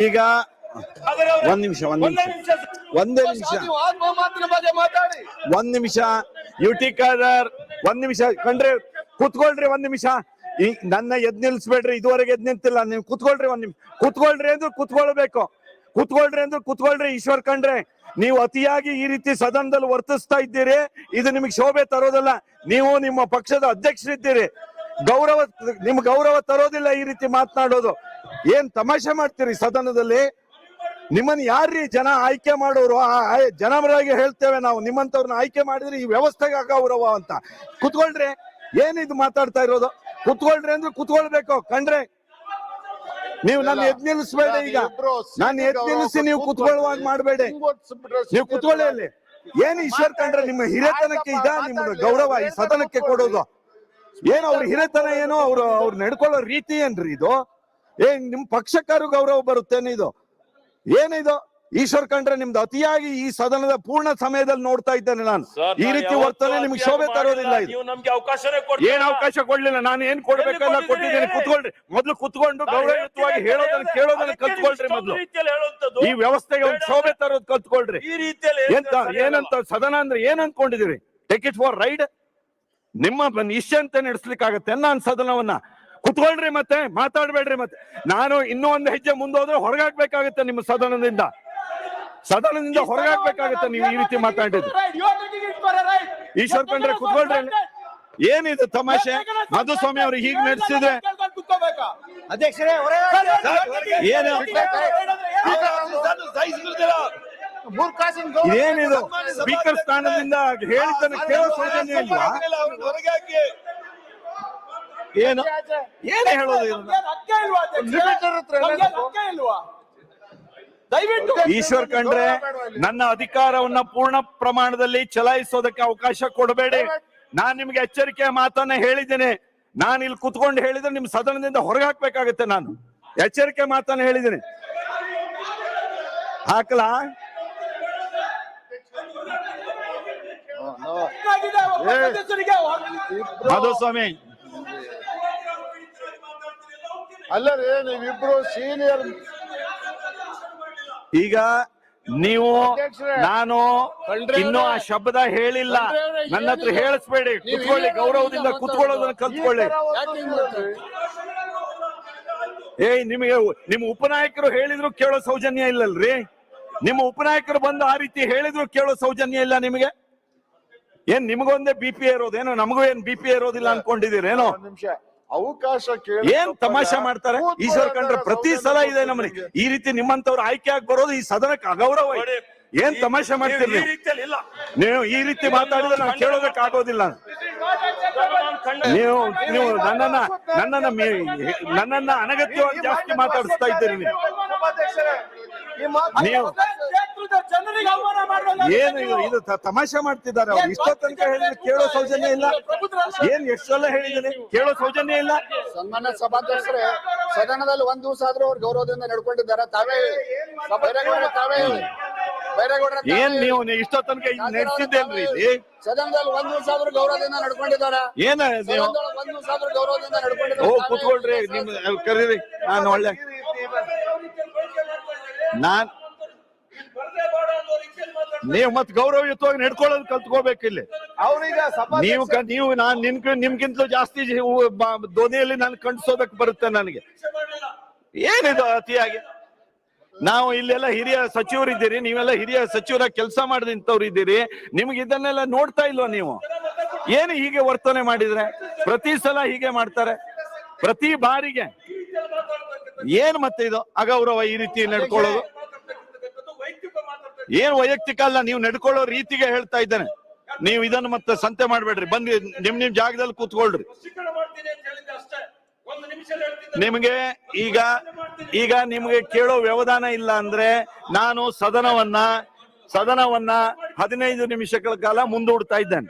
ಈಗ ಒಂದ್ ನಿಮಿಷ ಯುಟಿ ಖಾದರ್ ಒಂದ್ ನಿಮಿಷ ಕಂಡ್ರೆ ಕುತ್ಕೊಳ್ರಿ ಒಂದ್ ನಿಮಿಷ. ಈ ನನ್ನ ಎದ್ ನಿಲ್ಸ್ಬೇಡ್ರಿ, ಇದುವರೆಗೆ ಎದ್ ನಿಂತಿಲ್ಲ. ನೀವು ಕುತ್ಕೊಳ್ರಿ ಒಂದ್ ನಿಮಿಷ. ಕುತ್ಕೊಳ್ರಿ ಅಂದ್ರೆ ಕುತ್ಕೊಳ್ಬೇಕು. ಕುತ್ಕೊಳ್ರಿ ಈಶ್ವರ್ ಖಂಡ್ರೆ. ನೀವು ಅತಿಯಾಗಿ ಈ ರೀತಿ ಸದನದಲ್ಲಿ ವರ್ತಿಸ್ತಾ ಇದ್ದೀರಿ, ಇದು ನಿಮಗೆ ಶೋಭೆ ತರೋದಲ್ಲ. ನೀವು ನಿಮ್ಮ ಪಕ್ಷದ ಅಧ್ಯಕ್ಷರಿದ್ದೀರಿ, ನಿಮ್ ಗೌರವ ತರೋದಿಲ್ಲ ಈ ರೀತಿ ಮಾತನಾಡೋದು. ಏನ್ ತಮಾಷೆ ಮಾಡ್ತೀರಿ ಸದನದಲ್ಲಿ? ನಿಮ್ಮನ್ನ ಯಾರ್ರೀ ಜನ ಆಯ್ಕೆ ಮಾಡೋರು? ಜನಪರವಾಗಿ ಹೇಳ್ತೇವೆ ನಾವು, ನಿಮ್ಮಂತವ್ರನ್ನ ಆಯ್ಕೆ ಮಾಡಿದ್ರೆ ಈ ವ್ಯವಸ್ಥೆಗೆ ಅಗೌರವ ಅಂತ. ಕುತ್ಕೊಳ್ರಿ, ಏನಿದು ಮಾತಾಡ್ತಾ ಇರೋದು? ಕುತ್ಕೊಳ್ರಿ ಅಂದ್ರೆ ಕುತ್ಕೊಳ್ಬೇಕು ಕಂಡ್ರೆ. ನೀವು ನನ್ನ ಎದ್ ನಿಲ್ಲಿಸ್ಬೇಡ. ಈಗ ನಾನು ಎದ್ ನಿಲ್ಲಿಸಿ ನೀವು ಕುತ್ಕೊಳ್ಳುವಾಗ ಮಾಡ್ಬೇಡಿ. ನೀವು ಕುತ್ಕೊಳ್ಳಿ ಅಲ್ಲಿ. ಏನ್ ಈಶ್ವರ್ ಖಂಡ್ರೆ, ನಿಮ್ಮ ಹಿರೇತನಕ್ಕೆ ಇದ ನಿಮ್ಮ ಗೌರವ ಈ ಸದನಕ್ಕೆ ಕೊಡೋದು? ಏನು ಅವ್ರ ಹಿರೇತನ? ಏನು ಅವ್ರು ನಡ್ಕೊಳ್ಳೋ ರೀತಿ ಏನ್ರಿ ಇದು? ನಿಮ್ ಪಕ್ಷಕ್ಕಾರು ಗೌರವ ಬರುತ್ತೇನೆ ಇದು? ಏನಿದು ಈಶ್ವರ್ ಖಂಡ್ರೆ? ನಿಮ್ದು ಅತಿಯಾಗಿ ಈ ಸದನದ ಪೂರ್ಣ ಸಮಯದಲ್ಲಿ ನೋಡ್ತಾ ಇದ್ದೇನೆ ನಾನು. ಈ ರೀತಿ ವರ್ತನೆ ನಿಮ್ಗೆ ಶೋಭೆ ತರೋದಿಲ್ಲ. ಇದು ಏನ್ ಅವಕಾಶ ಕೊಡ್ಲಿಲ್ಲ? ನಾನು ಏನ್ ಕೊಡ್ಬೇಕಲ್ಲ ಕೊಟ್ಟಿದ್ದೇನೆ. ಕುತ್ಕೊಳ್ರಿ ಮೊದ್ಲು. ಕುತ್ಕೊಂಡು ಗೌರವಯುತವಾಗಿ ಹೇಳೋದನ್ನ ಕೇಳೋದನ್ನ ಕಲ್ತ್ಕೊಳ್ರಿ ಮೊದ್ಲು. ಈ ವ್ಯವಸ್ಥೆಗೆ ಒಂದು ಶೋಭೆ ತರೋದು ಕಲ್ತ್ಕೊಳ್ರಿ. ಏನಂತ ಸದನ ಅಂದ್ರೆ ಏನ್ ಅನ್ಕೊಂಡಿದೀರಿ? Take it for ride? ನಿಮ್ಮ ಇಷ್ಟ ಅಂತ ನಡೆಸ್ಲಿಕ್ಕಾಗತ್ತೆ ನಾನು ಸದನವನ್ನ? ಕುತ್ಕೊಳ್ರಿ, ಮತ್ತೆ ಮಾತಾಡ್ಬೇಡ್ರಿ. ಮತ್ತೆ ನಾನು ಇನ್ನೂ ಒಂದು ಹೆಜ್ಜೆ ಮುಂದೋದ್ರೆ ಹೊರಗಾಗ್ಬೇಕಾಗತ್ತೆ ನಿಮ್ಮ ಸದನದಿಂದ ಹೊರಗಾಗ್ಬೇಕಾಗತ್ತೆ ನೀವು ಈ ರೀತಿ ಮಾತಾಡಿದ್ದು. ಈಶ್ವರ್ ಖಂಡ್ರೆ ಕುತ್ಕೊಳ್ರಿ. ಏನಿದು ತಮಾಷೆ? ಮಧುಸ್ವಾಮಿ ಅವರು ಹೀಗೆ ನಡೆಸಿದ್ರೆ ಏನು? ಏನಿದು? ಸ್ಪೀಕರ್ ಸ್ಥಾನದಿಂದ ಹೇಳಿದ್ದನ್ನು ಕೇಳೋ ಸೌಜನ್ಯ ಇಲ್ವಾ? ಏನು ಹೇಳೋದು? ಈಶ್ವರ್ ಖಂಡ್ರೆ, ನನ್ನ ಅಧಿಕಾರವನ್ನ ಪೂರ್ಣ ಪ್ರಮಾಣದಲ್ಲಿ ಚಲಾಯಿಸೋದಕ್ಕೆ ಅವಕಾಶ ಕೊಡಬೇಡಿ. ನಾನ್ ನಿಮ್ಗೆ ಎಚ್ಚರಿಕೆಯ ಮಾತನ್ನ ಹೇಳಿದ್ದೇನೆ. ನಾನು ಇಲ್ಲಿ ಕುತ್ಕೊಂಡು ಹೇಳಿದ್ರೆ ನಿಮ್ ಸದನದಿಂದ ಹೊರಗೆ ಹಾಕ್ಬೇಕಾಗತ್ತೆ. ನಾನು ಎಚ್ಚರಿಕೆ ಮಾತನ್ನ ಹೇಳಿದ್ದೇನೆ. ಹಾಕಲಾ? ಮಧುಸ್ವಾಮಿ ಅಲ್ಲರೇ, ನೀವಿಬ್ರು ಸೀನಿಯರ್. ಈಗ ನೀವು ನಾನು ಇನ್ನೂ ಆ ಶಬ್ದ ಹೇಳಿಲ್ಲ. ನನ್ನ ಹತ್ರ ಹೇಳಿಸ್ಬೇಡಿ. ಕುತ್ಕೊಳ್ಳಿ, ಗೌರವದಿಂದ ಕುತ್ಕೊಳ್ಳೋದನ್ನ ಕಲ್ತ್ಕೊಳ್ಳಿ. ನಿಮಗೆ ನಿಮ್ಮ ಉಪನಾಯಕರು ಹೇಳಿದ್ರು ಕೇಳೋ ಸೌಜನ್ಯ ಇಲ್ಲಲ್ರಿ? ನಿಮ್ಮ ಉಪನಾಯಕರು ಬಂದು ಆ ರೀತಿ ಹೇಳಿದ್ರು ಕೇಳೋ ಸೌಜನ್ಯ ಇಲ್ಲ ನಿಮಗೆ? ಏನ್ ನಿಮಗೊಂದೇ ಬಿಪಿ ಇರೋದೇನೋ? ನಮಗೂ ಏನ್ ಬಿಪಿ ಇರೋದಿಲ್ಲ ಅನ್ಕೊಂಡಿದ್ದೀರೇನೋ? ಅವಕಾಶ ಏನ್ ತಮಾಷೆ ಮಾಡ್ತಾರೆ ಈಶ್ವರ್ ಖಂಡ್ರೆ? ಪ್ರತಿ ಸಲ ಇದೆ ನಮ್ಮನೆ ಈ ರೀತಿ ನಿಮ್ಮಂತವ್ರು ಆಯ್ಕೆ ಆಗಿ ಬರೋದು ಈ ಸದನಕ್ಕೆ ಅಗೌರವ. ಏನ್ ತಮಾಷೆ ಮಾಡ್ತೀರಿ ನೀವು? ಈ ರೀತಿ ಮಾತಾಡಿದ್ರೆ ನಾವು ಕೇಳೋದಕ್ಕೆ ಆಗೋದಿಲ್ಲ. ನೀವು ನನ್ನನ್ನ ಅನಗತ್ಯವಾಗಿ ಜಾಸ್ತಿ ಮಾತಾಡಿಸ್ತಾ ಇದ್ದೀರಿ ನೀವು. ಏನು ಇದು ತಮಾಷೆ ಮಾಡ್ತಿದ್ದಾರೆ ಅವ್ರು? ಇಷ್ಟೋ ತನಕ ಹೇಳಿದ್ರೆ ಕೇಳೋ ಸೌಜನ್ಯ ಇಲ್ಲ. ಏನ್ ಎಷ್ಟೆಲ್ಲ ಹೇಳಿದ್ದೀನಿ, ಕೇಳೋ ಸೌಜನ್ಯ ಇಲ್ಲ. ಸನ್ಮಾನ್ಯ ಸಭಾಧ್ಯಕ್ಷರೇ, ಸದನದಲ್ಲಿ ಒಂದ್ ದಿವಸ ಆದ್ರೂ ಅವ್ರು ಗೌರವದಿಂದ ನಡ್ಕೊಂಡಿದ್ದಾರೆ. ತಾವೇ ಏನ್ ನೀವು ಇಷ್ಟೋ ತನಕ ನಡೆಸಿದ್ದೇನ್ರಿ ಇಲ್ಲಿ? ಸದನದಲ್ಲಿ ಒಂದ್ ದಿವಸ ಆದ್ರೂ ಗೌರವದಿಂದ ನಡ್ಕೊಂಡಿದ್ದಾರೆ. ಏನ ನೀವು ಒಂದ್ ದಿವಸ ಆದ್ರೂ ಗೌರವದಿಂದ ನಡ್ಕೊಂಡಿದ್ದಾರೆ. ಓ ಕೂತ್ಕೊಳ್ರಿ, ನಿಮ್ ಕರೀರಿ. ನಾನು ಒಳ್ಳೆ ನೀವು ಮತ್ ಗೌರವಯುತವಾಗಿ ನಡ್ಕೊಳ್ಳೋದು ಕಲ್ತ್ಕೋಬೇಕು ಇಲ್ಲಿ. ನೀವು ನಿಮ್ಗಿಂತಲೂ ಜಾಸ್ತಿ ಧ್ವನಿಯಲ್ಲಿ ನಾನು ಕಂಡಿಸೋದಕ್ಕೆ ಬರುತ್ತೆ ನನಗೆ. ಏನಿದು ಅತಿಯಾಗಿ? ನಾವು ಇಲ್ಲೆಲ್ಲ ಹಿರಿಯ ಸಚಿವರಿದ್ದೀರಿ, ನೀವೆಲ್ಲ ಹಿರಿಯ ಸಚಿವರ ಕೆಲಸ ಮಾಡಿದಂತವ್ರು ಇದ್ದೀರಿ. ನಿಮ್ಗೆ ಇದನ್ನೆಲ್ಲ ನೋಡ್ತಾ ಇಲ್ವಾ ನೀವು? ಏನು ಹೀಗೆ ವರ್ತನೆ ಮಾಡಿದ್ರೆ? ಪ್ರತಿ ಸಲ ಹೀಗೆ ಮಾಡ್ತಾರೆ, ಪ್ರತಿ ಬಾರಿಗೆ. ಏನ್ ಮತ್ತೆ ಇದು ಅಗೌರವ ಈ ರೀತಿ ನಡ್ಕೊಳ್ಳೋದು? ಏನ್ ವೈಯಕ್ತಿಕ ಅಲ್ಲ, ನೀವು ನಡ್ಕೊಳ್ಳೋ ರೀತಿಗೆ ಹೇಳ್ತಾ ಇದ್ದೇನೆ. ನೀವು ಇದನ್ನು ಮತ್ತೆ ಸಂತೆ ಮಾಡ್ಬೇಡ್ರಿ. ಬಂದು ನಿಮ್ ಜಾಗದಲ್ಲಿ ಕೂತ್ಕೊಳ್ರಿ. ನಿಮ್ಗೆ ಈಗ ನಿಮ್ಗೆ ಕೇಳೋ ವ್ಯವಧಾನ ಇಲ್ಲ ಅಂದ್ರೆ ನಾನು ಸದನವನ್ನ 15 ನಿಮಿಷಗಳ ಕಾಲ ಮುಂದೂಡ್ತಾ ಇದ್ದೇನೆ.